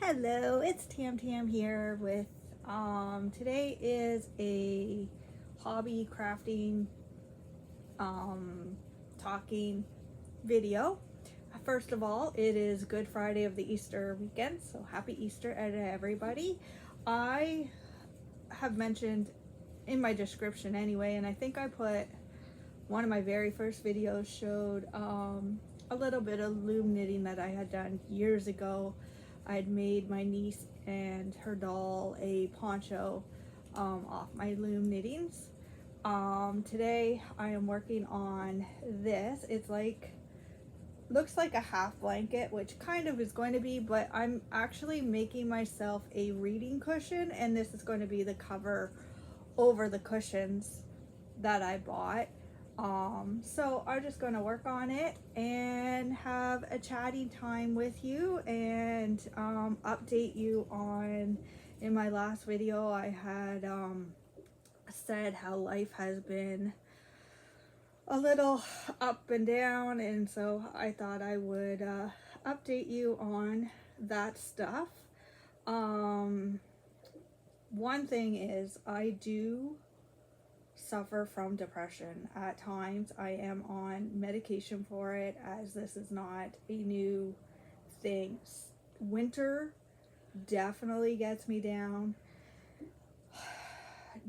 Hello, it's Tam here with today is a hobby crafting um talking video. First of all, it is Good Friday of the Easter weekend, so happy Easter to everybody. I have mentioned in my description anyway, and I think I put one of my very first videos showed a little bit of loom knitting that I had done years ago. I had made my niece and her doll a poncho off my loom knittings. Today I am working on this. It's like, looks like a half blanket, which kind of is going to be, but I'm actually making myself a reading cushion, and this is going to be the cover over the cushions that I bought. So I'm just going to work on it and have a chatting time with you and update you on. In my last video I had said how life has been a little up and down, and so I thought I would update you on that stuff. One thing is, I do suffer from depression at times. I am on medication for it, as this is not a new thing. Winter definitely gets me down.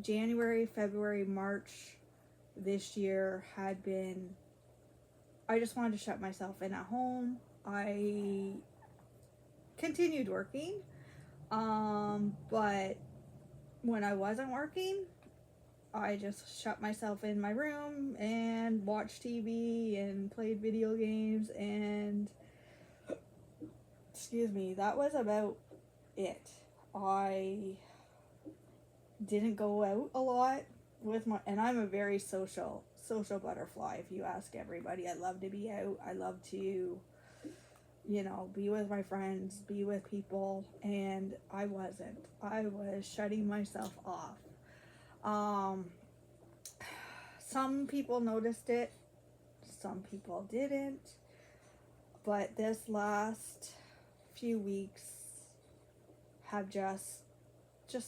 January, February, March this year had been, I just wanted to shut myself in at home. I continued working, but when I wasn't working, I just shut myself in my room and watched TV and played video games, and excuse me, that was about it. I didn't go out a lot with my, and I'm a very social butterfly, if you ask everybody. I love to be out. I love to, be with my friends, be with people, and I wasn't. I was shutting myself off. Some people noticed it, some people didn't, but this last few weeks have just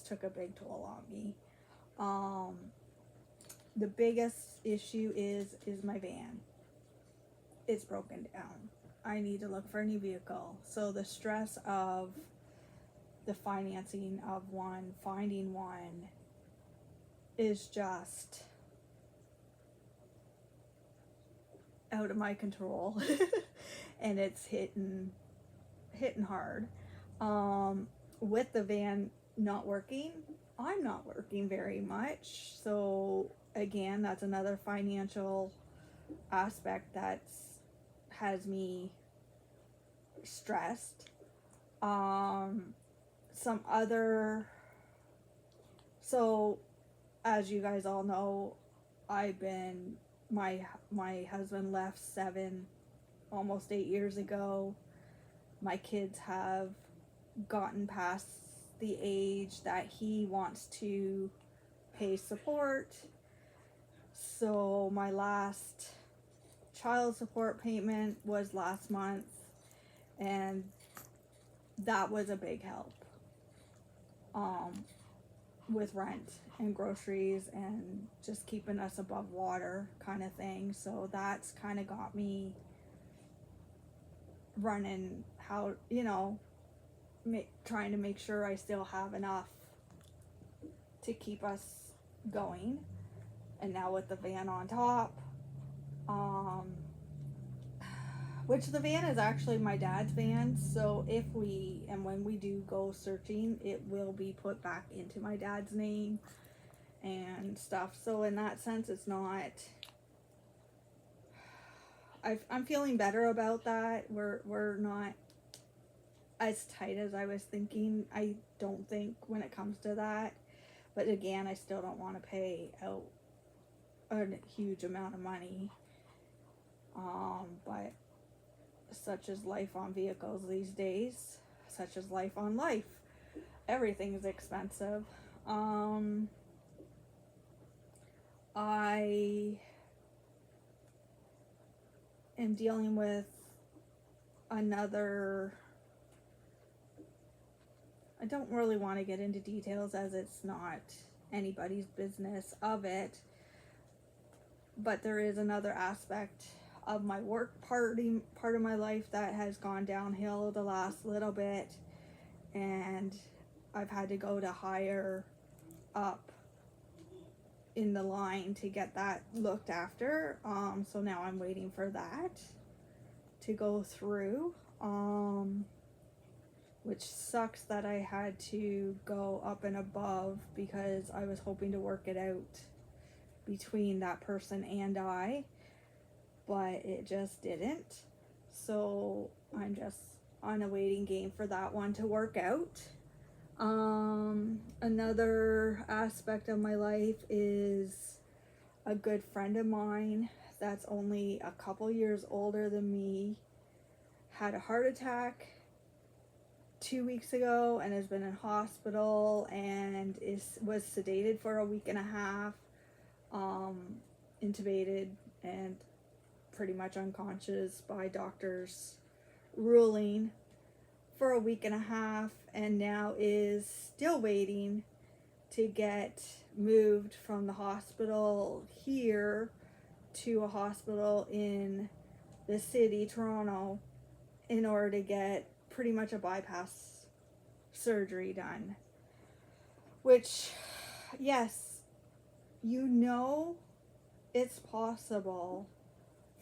took a big toll on me. The biggest issue is my van. It's broken down. I need to look for a new vehicle. So the stress of the financing of one, finding one, is just out of my control. And it's hitting hard. With the van not working, I'm not working very much, so again, that's another financial aspect that's has me stressed. Some other, so as you guys all know, my husband left almost 8 years ago. My kids have gotten past the age that he wants to pay support. So my last child support payment was last month, and that was a big help with rent and groceries and just keeping us above water kind of thing. So that's kind of got me running, how, trying to make sure I still have enough to keep us going. And now with the van on top, which the van is actually my dad's van, so if we and when we do go searching, it will be put back into my dad's name and stuff. So in that sense, it's not, I'm feeling better about that. We're not as tight as I was thinking, I don't think, when it comes to that. But again, I still don't want to pay out a huge amount of money. But such is life on vehicles these days, such is life on life. Everything is expensive. I am dealing with another I don't really want to get into details as it's not anybody's business of it. But there is another aspect of my work part of my life that has gone downhill the last little bit, and I've had to go to higher up in the line to get that looked after. So now I'm waiting for that to go through, which sucks that I had to go up and above, because I was hoping to work it out between that person and I, but it just didn't. So I'm just on a waiting game for that one to work out. Another aspect of my life is a good friend of mine that's only a couple years older than me had a heart attack 2 weeks ago and has been in hospital and was sedated for a week and a half, intubated and pretty much unconscious by doctors ruling for a week and a half, and now is still waiting to get moved from the hospital here to a hospital in the city, Toronto, in order to get pretty much a bypass surgery done. Which, yes, you know it's possible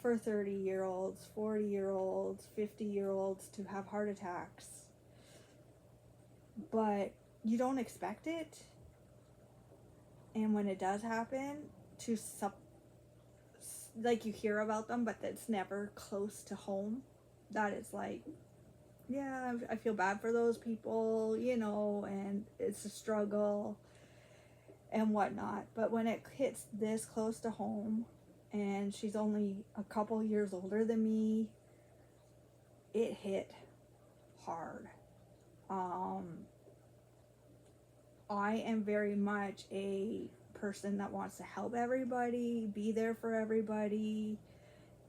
for 30-year-olds, 40-year-olds, 50-year-olds to have heart attacks, but you don't expect it. And when it does happen, like, you hear about them, but it's never close to home. That is like, yeah, I feel bad for those people, you know, and it's a struggle and whatnot. But when it hits this close to home, and she's only a couple years older than me, it hit hard. I am very much a person that wants to help everybody, be there for everybody,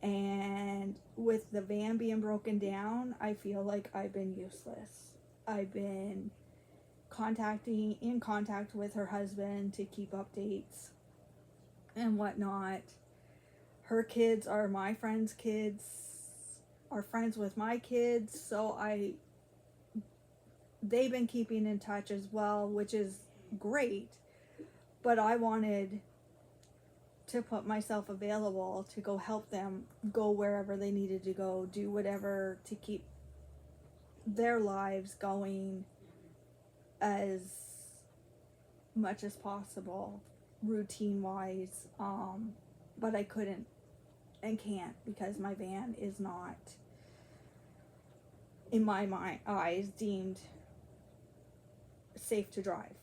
and with the van being broken down, I feel like I've been useless. I've been in contact with her husband to keep updates and whatnot. Her kids are my friends' kids, are friends with my kids, so they've been keeping in touch as well, which is great. But I wanted to put myself available to go help them go wherever they needed to go, do whatever to keep their lives going as much as possible, routine-wise. But I couldn't and can't, because my van is not, in my eyes, deemed safe to drive.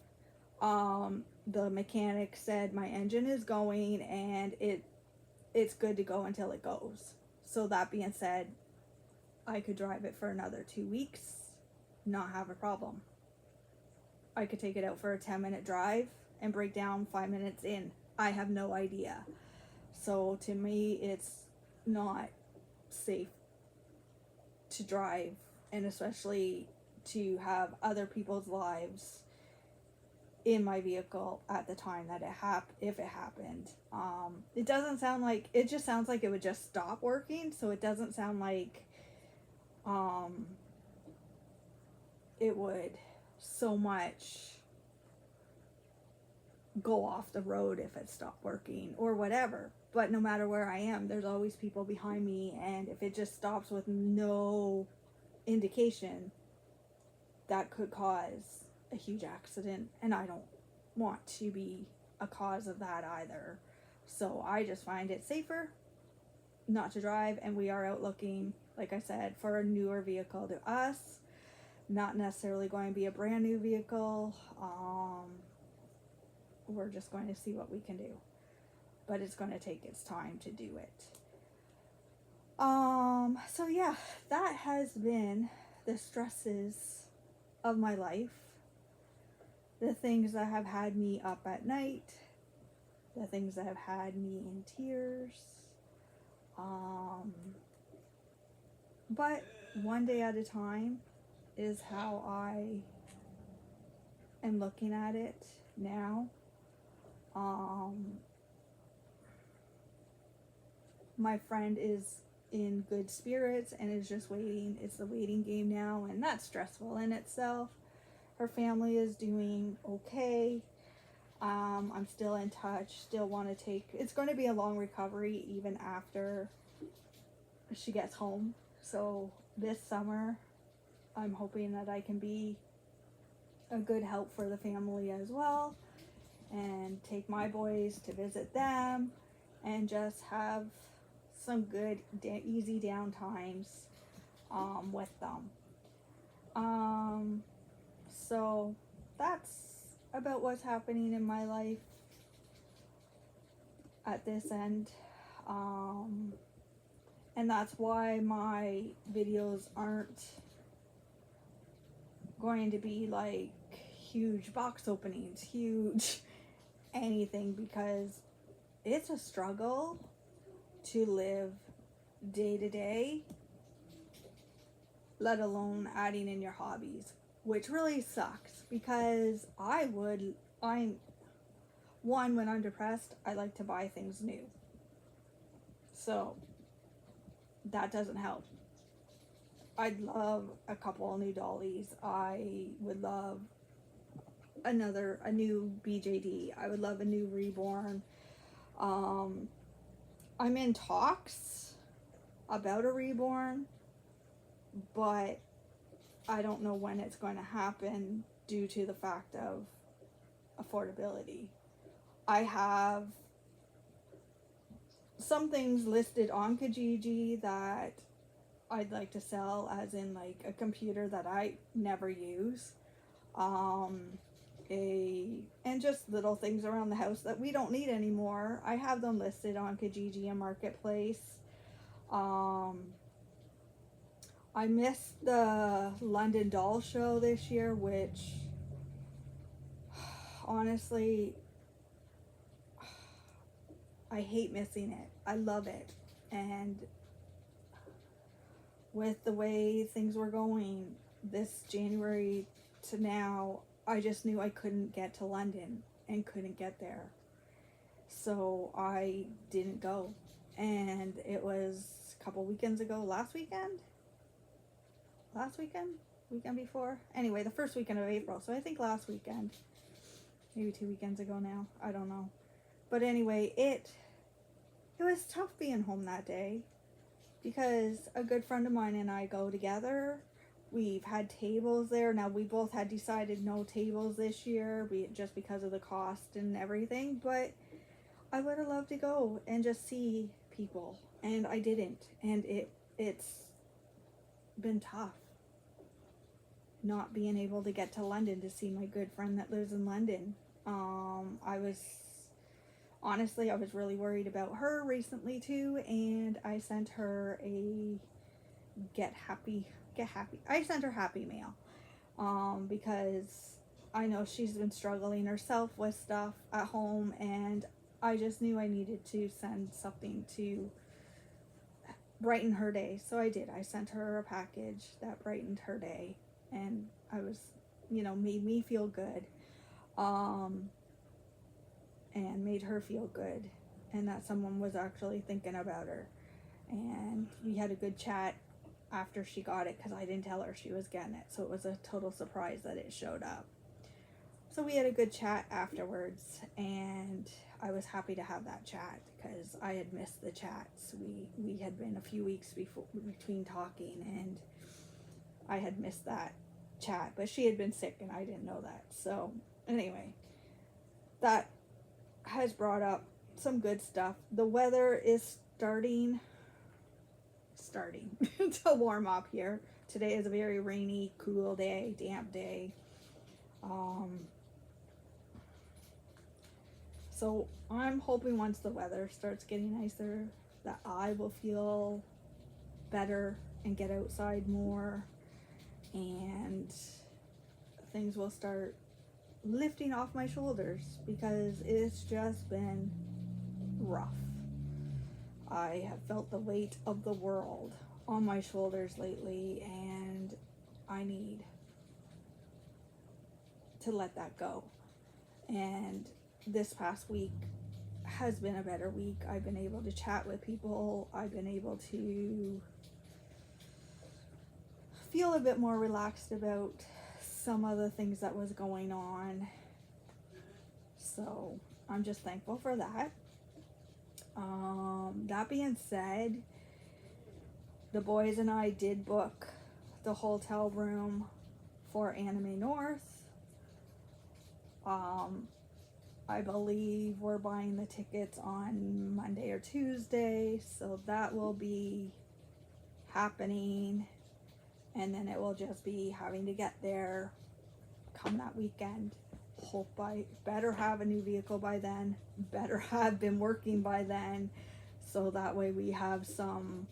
The mechanic said my engine is going and it's good to go until it goes. So that being said, I could drive it for another 2 weeks, not have a problem. I could take it out for a 10-minute drive and break down 5 minutes in. I have no idea. So to me, it's not safe to drive, and especially to have other people's lives in my vehicle at the time that if it happened. It doesn't sound like, it just sounds like it would just stop working, so it doesn't sound like it would so much go off the road if it stopped working or whatever. But no matter where I am, there's always people behind me, and if it just stops with no indication, that could cause a huge accident, and I don't want to be a cause of that either. So I just find it safer not to drive, and we are out looking, like I said, for a newer vehicle to us. Not necessarily going to be a brand new vehicle. We're just going to see what we can do, but it's going to take its time to do it. So yeah, that has been the stresses of my life, the things that have had me up at night, the things that have had me in tears. But one day at a time is how I and looking at it now. My friend is in good spirits and is just waiting. It's the waiting game now, and that's stressful in itself. Her family is doing okay. I'm still in touch, still want to take, it's going to be a long recovery even after she gets home. So this summer, I'm hoping that I can be a good help for the family as well, and take my boys to visit them and just have some good, easy down times with them. So that's about what's happening in my life at this end. And that's why my videos aren't going to be like huge box openings, huge anything, because it's a struggle to live day to day, let alone adding in your hobbies, which really sucks because I'm one, when I'm depressed, I like to buy things new. So that doesn't help. I'd love a couple of new dollies. I would love a new BJD. I would love a new Reborn. I'm in talks about a Reborn, but I don't know when it's going to happen due to the fact of affordability. I have some things listed on Kijiji that I'd like to sell, as in like a computer that I never use, and just little things around the house that we don't need anymore. I have them listed on Kijiji and Marketplace. I missed the London Doll Show this year, which honestly, I hate missing it. I love it. And with the way things were going this January to now, I just knew I couldn't get to London and couldn't get there. So I didn't go. And it was a couple weekends ago, last weekend, weekend before. Anyway, the first weekend of April. So I think last weekend, maybe 2 weekends ago now. I don't know. But anyway, it was tough being home that day because a good friend of mine and I go together. We've had tables there. Now, we both had decided no tables this year, just because of the cost and everything. But I would have loved to go and just see people, and I didn't. And it's been tough not being able to get to London to see my good friend that lives in London. Honestly, I was really worried about her recently too, and I sent her a I sent her happy mail, because I know she's been struggling herself with stuff at home, and I just knew I needed to send something to brighten her day. So I did. I sent her a package that brightened her day, and I was, made me feel good, and made her feel good, and that someone was actually thinking about her. And we had a good chat after she got it, because I didn't tell her she was getting it, so it was a total surprise that it showed up. So we had a good chat afterwards, and I was happy to have that chat because I had missed the chats. We had been a few weeks between talking, and I had missed that chat, but she had been sick and I didn't know that. So anyway, that has brought up some good stuff. The weather is starting to warm up here. Today is a very rainy, cool day, damp day. So I'm hoping once the weather starts getting nicer that I will feel better and get outside more, and things will start lifting off my shoulders, because it's just been rough. I have felt the weight of the world on my shoulders lately, and I need to let that go. And this past week has been a better week. I've been able to chat with people. I've been able to feel a bit more relaxed about some of the things that was going on. So I'm just thankful for that. That being said, the boys and I did book the hotel room for Anime North. I believe we're buying the tickets on Monday or Tuesday, so that will be happening, and then it will just be having to get there come that weekend. Hope I better have a new vehicle by then, better have been working by then, so that way we have some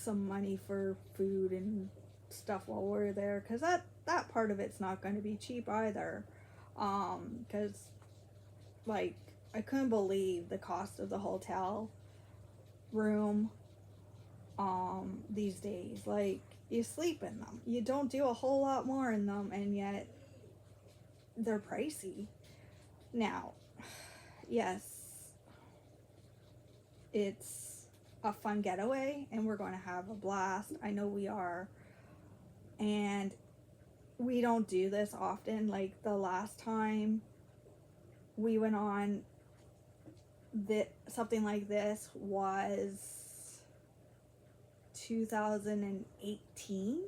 money for food and stuff while we're there, because that part of it's not going to be cheap either. Because like I couldn't believe the cost of the hotel room these days. Like, you sleep in them, you don't do a whole lot more in them, and yet they're pricey. Now, yes, it's a fun getaway and we're going to have a blast. I know we are. And we don't do this often. Like, the last time we went on something like this was 2018.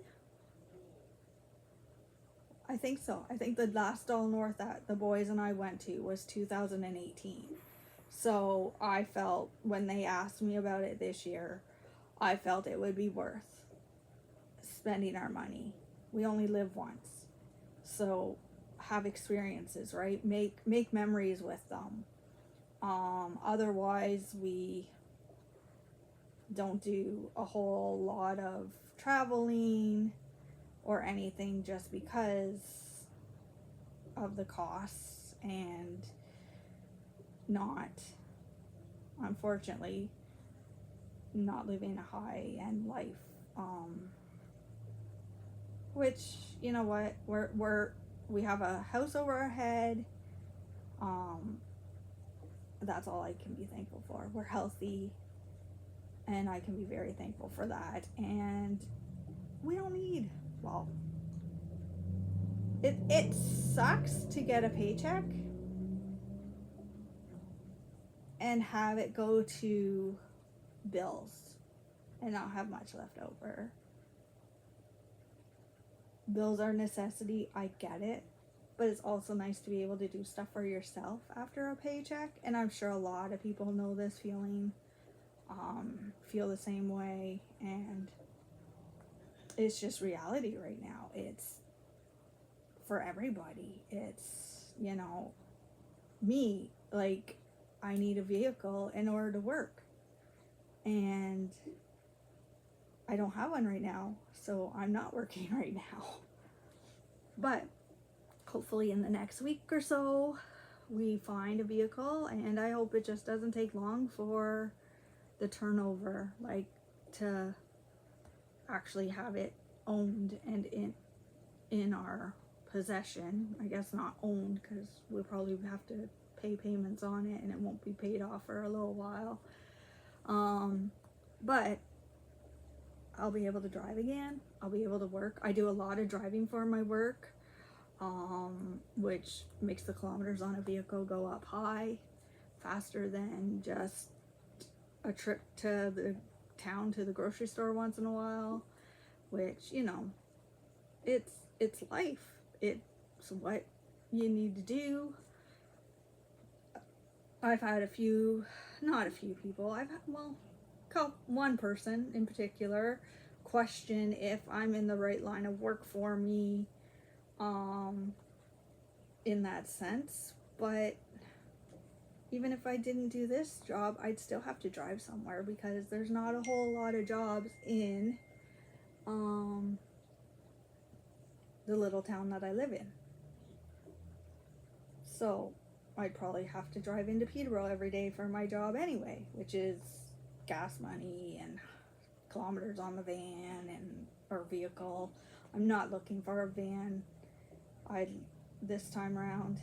I think so. I think the last All North that the boys and I went to was 2018. So I felt, when they asked me about it this year, I felt it would be worth spending our money. We only live once, so have experiences, right? Make memories with them. Otherwise we don't do a whole lot of traveling or anything, just because of the costs, and not, unfortunately, not living a high-end life. Which, you know what, we have a house over our head. That's all I can be thankful for. We're healthy, and I can be very thankful for that. And we don't need, well, it sucks to get a paycheck and have it go to bills and not have much left over. Bills are a necessity, I get it, but it's also nice to be able to do stuff for yourself after a paycheck, and I'm sure a lot of people know this feeling, feel the same way, and it's just reality right now. It's for everybody. It's, you know, me, like, I need a vehicle in order to work, and I don't have one right now, so I'm not working right now. But hopefully in the next week or so we find a vehicle, and I hope it just doesn't take long for the turnover, like, to actually have it owned and in our possession. I guess not owned, because we'll probably have to pay payments on it and it won't be paid off for a little while. But I'll be able to drive again. I'll be able to work. I do a lot of driving for my work, which makes the kilometers on a vehicle go up high, faster than just a trip to the town to the grocery store once in a while, which, you know, it's life. It's what you need to do. I've had not a few people, I've had, well, one person in particular question if I'm in the right line of work for me, in that sense. But even if I didn't do this job, I'd still have to drive somewhere, because there's not a whole lot of jobs in the little town that I live in. So I'd probably have to drive into Peterborough every day for my job anyway, which is gas money and kilometers on the van and or vehicle. I'm not looking for a van this time around.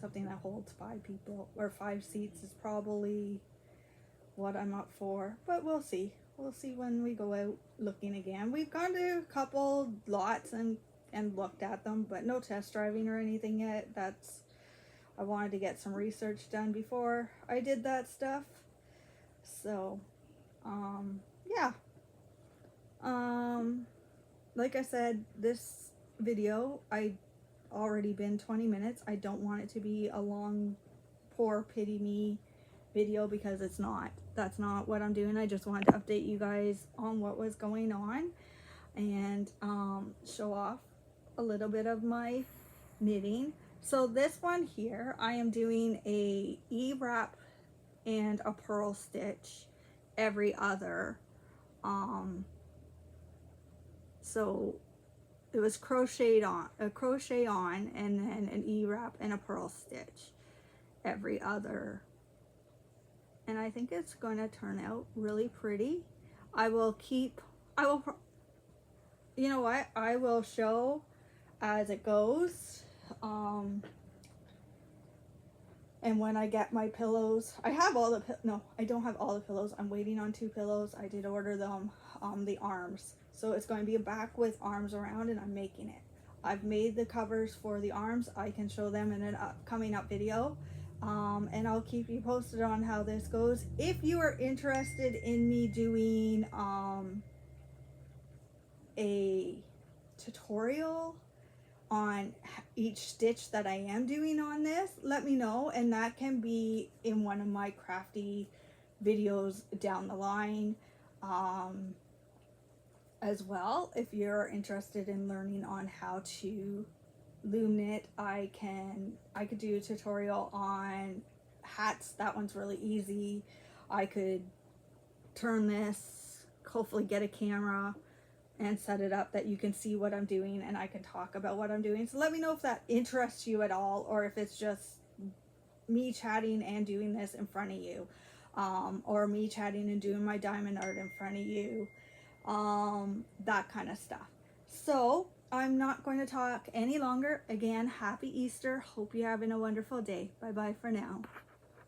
Something that holds 5 people or 5 seats is probably what I'm up for, but we'll see. We'll see when we go out looking again. We've gone to a couple lots and looked at them, but no test driving or anything yet. I wanted to get some research done before I did that stuff. So, yeah. Like I said, this video, I already been 20 minutes. I don't want it to be a long, poor pity me video because it's not. That's not what I'm doing. I just wanted to update you guys on what was going on and show off a little bit of my knitting. So this one here, I am doing a E-wrap and a purl stitch every other. So it was a crochet on, and then an E-wrap and a purl stitch every other. And I think it's going to turn out really pretty. You know what? I will show as it goes. And when I get my pillows, I have all the, no, I don't have all the pillows. I'm waiting on 2 pillows. I did order them, the arms. So it's going to be a back with arms around, and I'm making it. I've made the covers for the arms. I can show them in an coming up video. And I'll keep you posted on how this goes. If you are interested in me doing a tutorial on each stitch that I am doing on this, let me know, and that can be in one of my crafty videos down the line. As well, if you're interested in learning on how to loom knit, I could do a tutorial on hats. That one's really easy. I could turn this, hopefully get a camera and set it up that you can see what I'm doing, and I can talk about what I'm doing. So let me know if that interests you at all, or if it's just me chatting and doing this in front of you, or me chatting and doing my diamond art in front of you, that kind of stuff. So I'm not going to talk any longer. Again, happy Easter. Hope you're having a wonderful day. Bye bye for now.